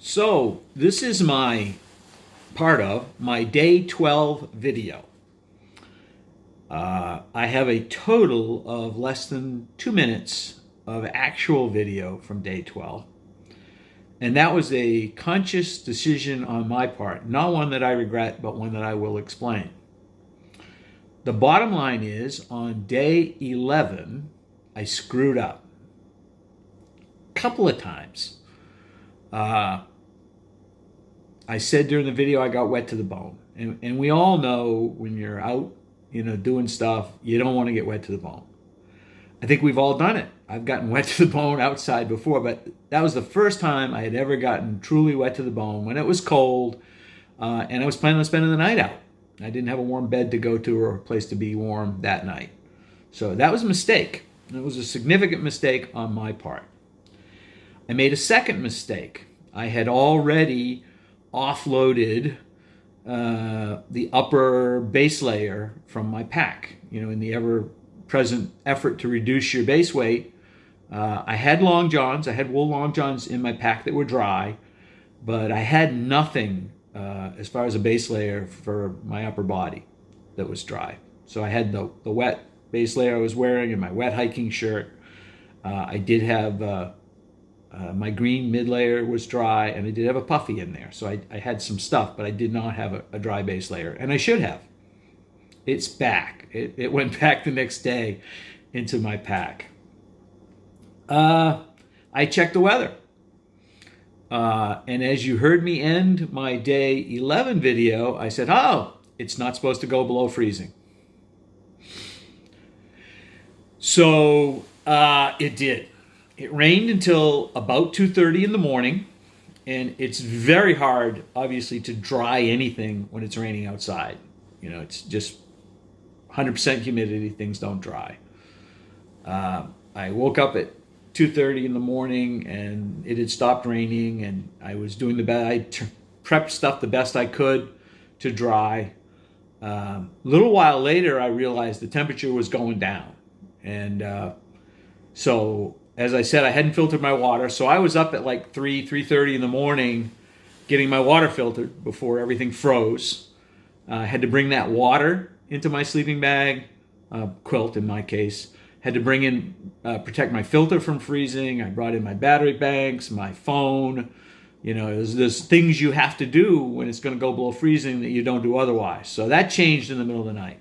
So this is my part of my day 12 video. I have a total of less than 2 minutes of actual video from day 12. And that was a conscious decision on my part, not one that I regret, but one that I will explain. The bottom line is, on day 11, I screwed up a couple of times. I said during the video I got wet to the bone. And we all know when you're out, doing stuff, you don't want to get wet to the bone. I think we've all done it. I've gotten wet to the bone outside before, but that was the first time I had ever gotten truly wet to the bone when it was cold, and I was planning on spending the night out. I didn't have a warm bed to go to or a place to be warm that night. So that was a mistake. It was a significant mistake on my part. I made a second mistake. I had already offloaded the upper base layer from my pack. In the ever-present effort to reduce your base weight, I had long johns. I had wool long johns in my pack that were dry, but I had nothing as far as a base layer for my upper body that was dry. So I had the wet base layer I was wearing and my wet hiking shirt. I did have my green mid layer was dry, and I did have a puffy in there. So I had some stuff, but I did not have a dry base layer, and I should have. It's back. It went back the next day into my pack. I checked the weather. And as you heard me end my day 11 video, I said, it's not supposed to go below freezing. So it did. It rained until about 2:30 in the morning, and it's very hard, obviously, to dry anything when it's raining outside. It's just 100% humidity, things don't dry. I woke up at 2:30 in the morning, and it had stopped raining, and I was doing the best. I prepped stuff the best I could to dry. A little while later, I realized the temperature was going down, and so as I said, I hadn't filtered my water, so I was up at like 3:30 in the morning getting my water filtered before everything froze. I had to bring that water into my sleeping bag, quilt in my case. Had to bring in, protect my filter from freezing. I brought in my battery banks, my phone. There's things you have to do when it's going to go below freezing that you don't do otherwise. So that changed in the middle of the night.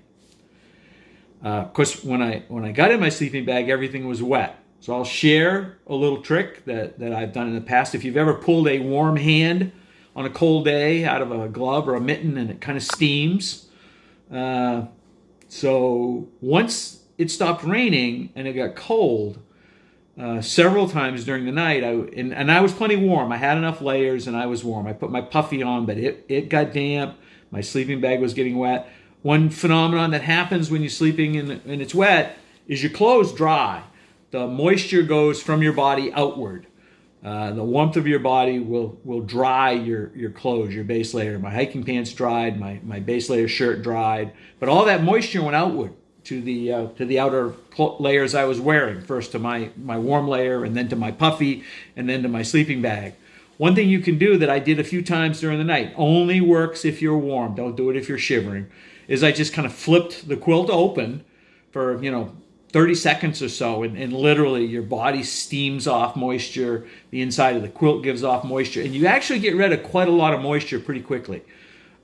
Of course, when I got in my sleeping bag, everything was wet. So I'll share a little trick that I've done in the past. If you've ever pulled a warm hand on a cold day out of a glove or a mitten and it kind of steams. So once it stopped raining and it got cold, several times during the night, I was plenty warm. I had enough layers and I was warm. I put my puffy on, but it got damp. My sleeping bag was getting wet. One phenomenon that happens when you're sleeping and it's wet is your clothes dry. The moisture goes from your body outward. The warmth of your body will dry your clothes, your base layer. My hiking pants dried, my base layer shirt dried, but all that moisture went outward to the outer layers I was wearing. First to my warm layer, and then to my puffy, and then to my sleeping bag. One thing you can do that I did a few times during the night, only works if you're warm, don't do it if you're shivering, is I just kind of flipped the quilt open for 30 seconds or so, and literally your body steams off moisture. The inside of the quilt gives off moisture, and you actually get rid of quite a lot of moisture pretty quickly.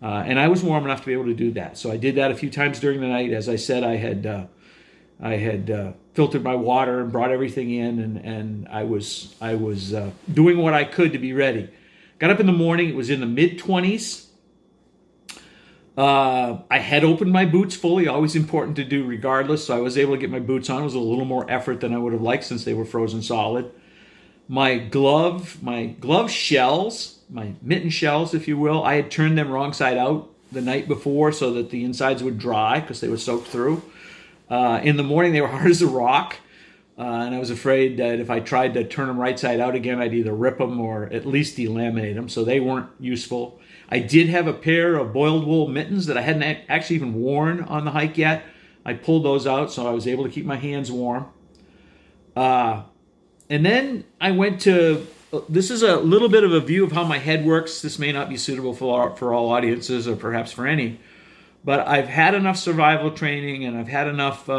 And I was warm enough to be able to do that. So I did that a few times during the night. As I said, I had filtered my water and brought everything in, and I was doing what I could to be ready. Got up in the morning. It was in the mid-20s. I had opened my boots fully, always important to do regardless, so I was able to get my boots on. It was a little more effort than I would have liked since they were frozen solid. My glove shells, my mitten shells, if you will, I had turned them wrong side out the night before so that the insides would dry because they were soaked through. In the morning, they were hard as a rock, and I was afraid that if I tried to turn them right side out again, I'd either rip them or at least delaminate them, so they weren't useful. I did have a pair of boiled wool mittens that I hadn't actually even worn on the hike yet. I pulled those out, so I was able to keep my hands warm. And then I went to this is a little bit of a view of how my head works. This may not be suitable for all audiences or perhaps for any, but I've had enough survival training and I've had enough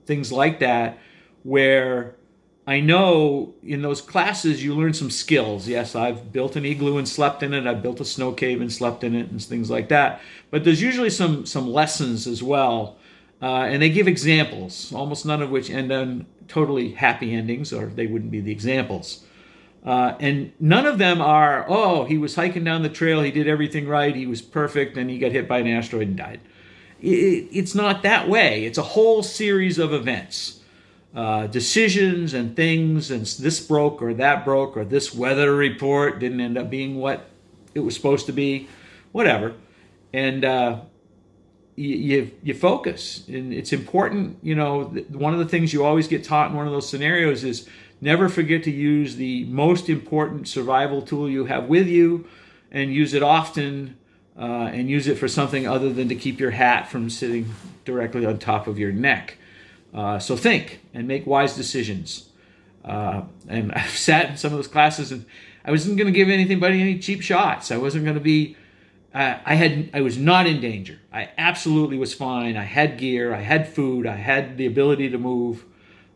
things like that where I know in those classes you learn some skills. Yes, I've built an igloo and slept in it. I've built a snow cave and slept in it and things like that. But there's usually some lessons as well. And they give examples, almost none of which end on totally happy endings, or they wouldn't be the examples. And none of them are, oh, he was hiking down the trail, he did everything right, he was perfect, and he got hit by an asteroid and died. It's not that way. It's a whole series of events. Decisions and things, and this broke or that broke, or this weather report didn't end up being what it was supposed to be, whatever. And you focus, and it's important. You know, one of the things you always get taught in one of those scenarios is never forget to use the most important survival tool you have with you, and use it often, and use it for something other than to keep your hat from sitting directly on top of your neck. So think and make wise decisions. And I've sat in some of those classes, and I wasn't going to give anybody any cheap shots. I wasn't going to be. I was not in danger. I absolutely was fine. I had gear. I had food. I had the ability to move.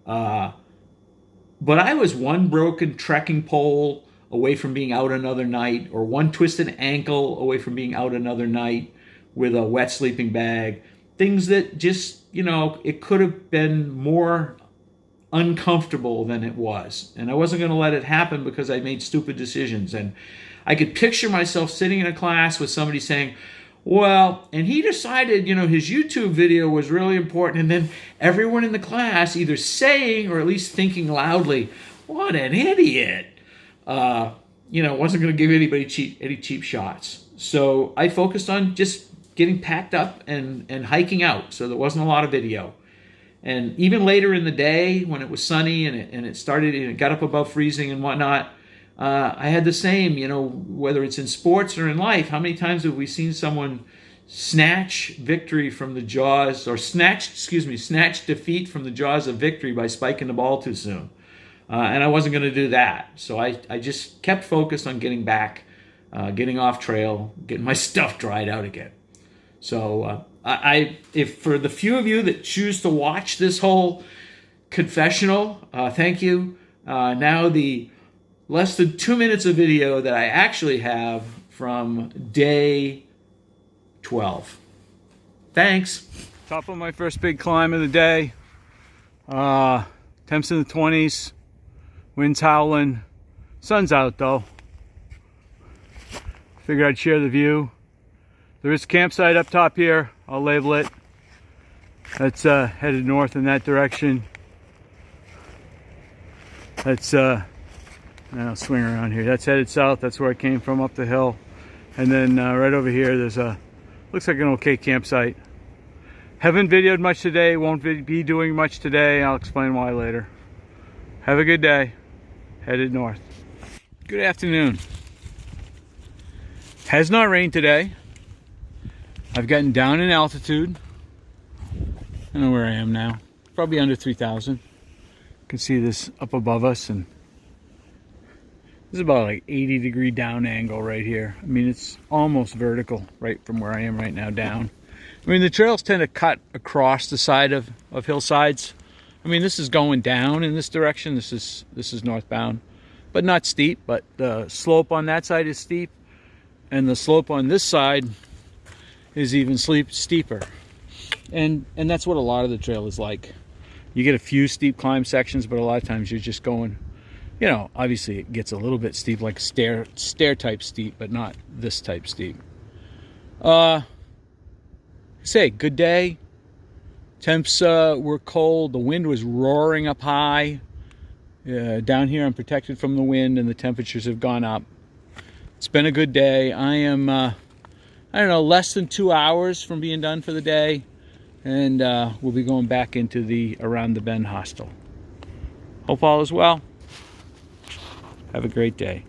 But I was one broken trekking pole away from being out another night, or one twisted ankle away from being out another night with a wet sleeping bag. Things that just, you know, it could have been more uncomfortable than it was. And I wasn't going to let it happen because I made stupid decisions. And I could picture myself sitting in a class with somebody saying, well, and he decided, you know, his YouTube video was really important. And then everyone in the class either saying or at least thinking loudly, what an idiot. You know, wasn't going to give anybody any cheap shots. So I focused on just getting packed up and hiking out. So there wasn't a lot of video. And even later in the day when it was sunny and it started and it got up above freezing and whatnot, I had the same, you know, whether it's in sports or in life. How many times have we seen someone snatch victory from the jaws, or snatch defeat from the jaws of victory by spiking the ball too soon? And I wasn't going to do that. So I just kept focused on getting back, getting off trail, getting my stuff dried out again. So if for the few of you that choose to watch this whole confessional, thank you. Now the less than 2 minutes of video that I actually have from day 12. Thanks. Top of my first big climb of the day. Temps in the 20s. Wind's howling. Sun's out though. Figured I'd share the view. There is a campsite up top here. I'll label it. That's headed north in that direction. That's I'll swing around here. That's headed south. That's where I came from, up the hill. And then right over here, there's looks like an okay campsite. Haven't videoed much today. Won't be doing much today. I'll explain why later. Have a good day. Headed north. Good afternoon. Has not rained today. I've gotten down in altitude. I don't know where I am now. Probably under 3,000. You can see this up above us, and this is about like 80-degree down angle right here. I mean, it's almost vertical right from where I am right now down. I mean, the trails tend to cut across the side of hillsides. I mean, this is going down in this direction. This is northbound, but not steep. But the slope on that side is steep, and the slope on this side is even steeper. And that's what a lot of the trail is like. You get a few steep climb sections, but a lot of times you're just going, you know, obviously it gets a little bit steep, like stair type steep, but not this type steep. Say, good day. Temps were cold. The wind was roaring up high. Down here I'm protected from the wind, and the temperatures have gone up. It's been a good day. I am, I don't know, less than 2 hours from being done for the day. And we'll be going back into the Around the Bend hostel. Hope all is well. Have a great day.